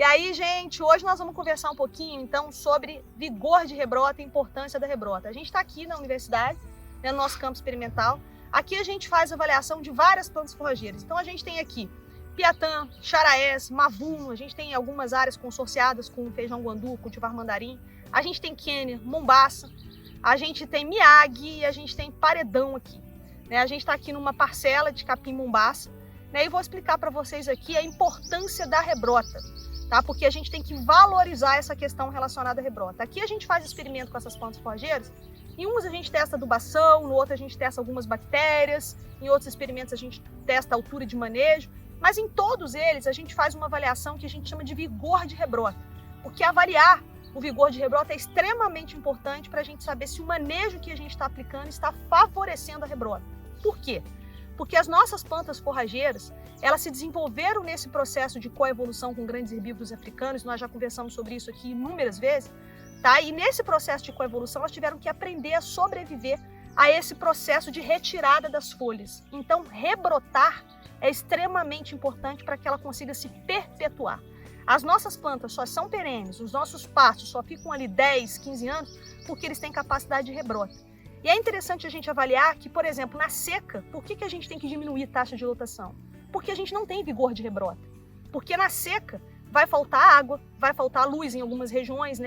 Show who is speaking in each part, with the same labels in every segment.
Speaker 1: aí, gente, hoje nós vamos conversar um pouquinho, então, sobre vigor de rebrota e importância da rebrota. A gente está aqui na universidade, no nosso campo experimental. Aqui a gente faz avaliação de várias plantas forrageiras. Então, a gente tem aqui piatã, charaés, mavuno, a gente tem algumas áreas consorciadas com feijão guandu, cultivar mandarim. A gente tem quênia, mombaça, a gente tem miag e a gente tem paredão aqui. A gente está aqui numa parcela de capim-mombaça, e vou explicar para vocês aqui a importância da rebrota, tá? Porque a gente tem que valorizar essa questão relacionada à rebrota. Aqui a gente faz experimento com essas plantas forrageiras. Em uns a gente testa adubação, no outro a gente testa algumas bactérias, em outros experimentos a gente testa a altura de manejo, mas em todos eles a gente faz uma avaliação que a gente chama de vigor de rebrota, porque avaliar o vigor de rebrota é extremamente importante para a gente saber se o manejo que a gente está aplicando está favorecendo a rebrota. Por quê? Porque as nossas plantas forrageiras, elas se desenvolveram nesse processo de coevolução com grandes herbívoros africanos, nós já conversamos sobre isso aqui inúmeras vezes, tá? E nesse processo de coevolução, elas tiveram que aprender a sobreviver a esse processo de retirada das folhas. Então, rebrotar é extremamente importante para que ela consiga se perpetuar. As nossas plantas só são perenes, os nossos pastos só ficam ali 10, 15 anos, porque eles têm capacidade de rebrota. E é interessante a gente avaliar que, por exemplo, na seca, por que a gente tem que diminuir a taxa de lotação? Porque a gente não tem vigor de rebrota. Porque na seca vai faltar água, vai faltar luz em algumas regiões,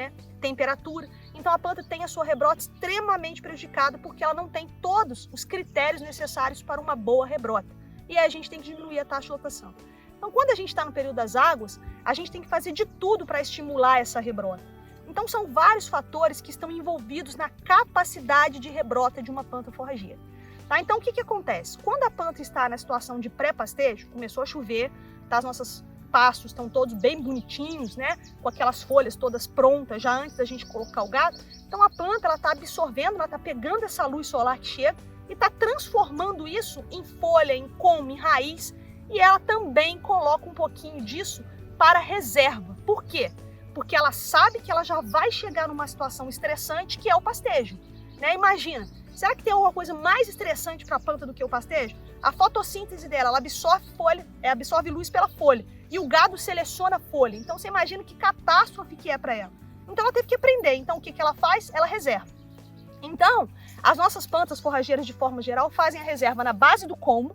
Speaker 1: temperatura. Então a planta tem a sua rebrota extremamente prejudicada porque ela não tem todos os critérios necessários para uma boa rebrota. E aí a gente tem que diminuir a taxa de lotação. Então quando a gente está no período das águas, a gente tem que fazer de tudo para estimular essa rebrota. Então são vários fatores que estão envolvidos na capacidade de rebrota de uma planta forrageira. Tá? Então o que acontece? Quando a planta está na situação de pré-pastejo, começou a chover, tá? Os nossos pastos estão todos bem bonitinhos, com aquelas folhas todas prontas, já antes da gente colocar o gado. Então a planta está absorvendo, ela está pegando essa luz solar que chega e está transformando isso em folha, em come, em raiz, e ela também coloca um pouquinho disso para reserva. Por quê? Porque ela sabe que ela já vai chegar numa situação estressante, que é o pastejo. Imagina, será que tem alguma coisa mais estressante para a planta do que o pastejo? A fotossíntese dela, ela absorve folha, absorve luz pela folha, e o gado seleciona a folha. Então você imagina que catástrofe que é para ela. Então ela teve que aprender. Então o que ela faz? Ela reserva. Então, as nossas plantas forrageiras, de forma geral, fazem a reserva na base do colmo,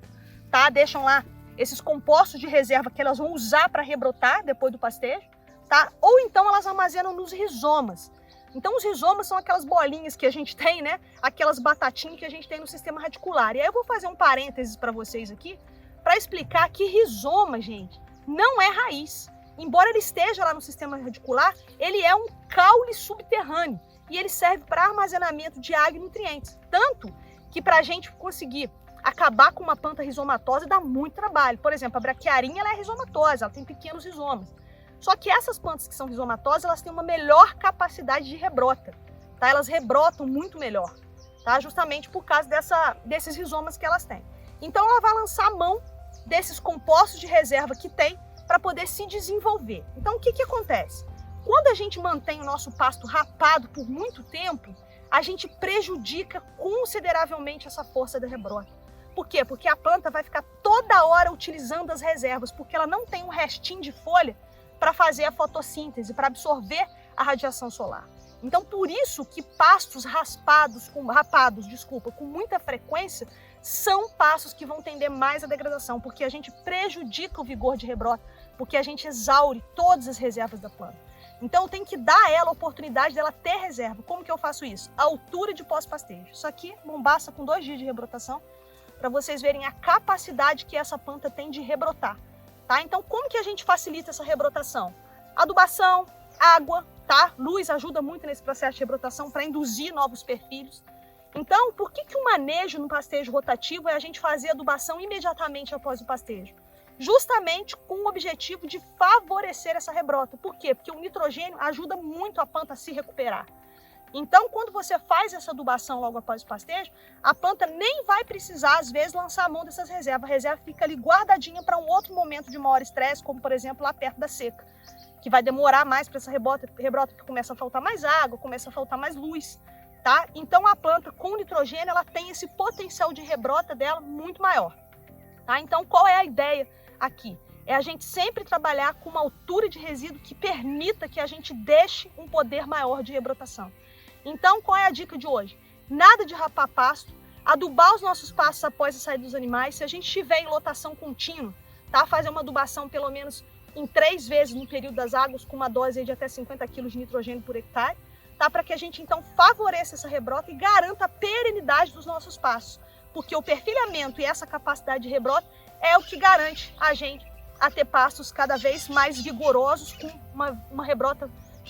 Speaker 1: tá? Deixam lá esses compostos de reserva que elas vão usar para rebrotar depois do pastejo. Tá? Ou então elas armazenam nos rizomas. Então os rizomas são aquelas bolinhas que a gente tem, aquelas batatinhas que a gente tem no sistema radicular. E aí eu vou fazer um parênteses para vocês aqui, para explicar que rizoma, gente, não é raiz. Embora ele esteja lá no sistema radicular, ele é um caule subterrâneo e ele serve para armazenamento de água e nutrientes. Tanto que para a gente conseguir acabar com uma planta rizomatosa dá muito trabalho. Por exemplo, a braquiarinha ela é rizomatosa, ela tem pequenos rizomas. Só que essas plantas que são rizomatosas, elas têm uma melhor capacidade de rebrota, tá? Elas rebrotam muito melhor, tá? Justamente por causa desses rizomas que elas têm. Então ela vai lançar a mão desses compostos de reserva que tem para poder se desenvolver. Então o que acontece? Quando a gente mantém o nosso pasto rapado por muito tempo, a gente prejudica consideravelmente essa força da rebrota. Por quê? Porque a planta vai ficar toda hora utilizando as reservas, porque ela não tem um restinho de folha para fazer a fotossíntese, para absorver a solar. Então, por isso que pastos rapados com muita frequência, são pastos que vão tender mais à degradação, porque a gente prejudica o vigor de rebrota, porque a gente exaure todas as reservas da planta. Então, tem que dar a ela a oportunidade dela ter reserva. Como que eu faço isso? A altura de pós-pastejo. Isso aqui, mombaça com 2 dias de rebrotação, para vocês verem a capacidade que essa planta tem de rebrotar. Tá? Então, como que a gente facilita essa rebrotação? Adubação, água, tá? Luz ajuda muito nesse processo de rebrotação para induzir novos perfilhos. Então, por que o manejo no pastejo rotativo é a gente fazer adubação imediatamente após o pastejo? Justamente com o objetivo de favorecer essa rebrota. Por quê? Porque o nitrogênio ajuda muito a planta a se recuperar. Então, quando você faz essa adubação logo após o pastejo, a planta nem vai precisar, às vezes, lançar a mão dessas reservas. A reserva fica ali guardadinha para um outro momento de maior estresse, como, por exemplo, lá perto da seca, que vai demorar mais para essa rebrota, porque começa a faltar mais água, começa a faltar mais luz, tá? Então, a planta com nitrogênio, ela tem esse potencial de rebrota dela muito maior, tá? Então, qual é a ideia aqui? é a gente sempre trabalhar com uma altura de resíduo que permita que a gente deixe um poder maior de rebrotação. Então, qual é a dica de hoje? Nada de rapar pasto, adubar os nossos pastos após a saída dos animais. Se a gente estiver em lotação contínua, tá? Fazer uma adubação pelo menos em 3 vezes no período das águas, com uma dose de até 50 kg de nitrogênio por hectare, tá? Para que a gente então favoreça essa rebrota e garanta a perenidade dos nossos pastos, porque o perfilhamento e essa capacidade de rebrota é o que garante a gente a ter pastos cada vez mais vigorosos, com uma rebrota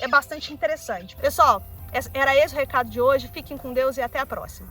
Speaker 1: bastante interessante. Pessoal, era esse o recado de hoje. Fiquem com Deus e até a próxima.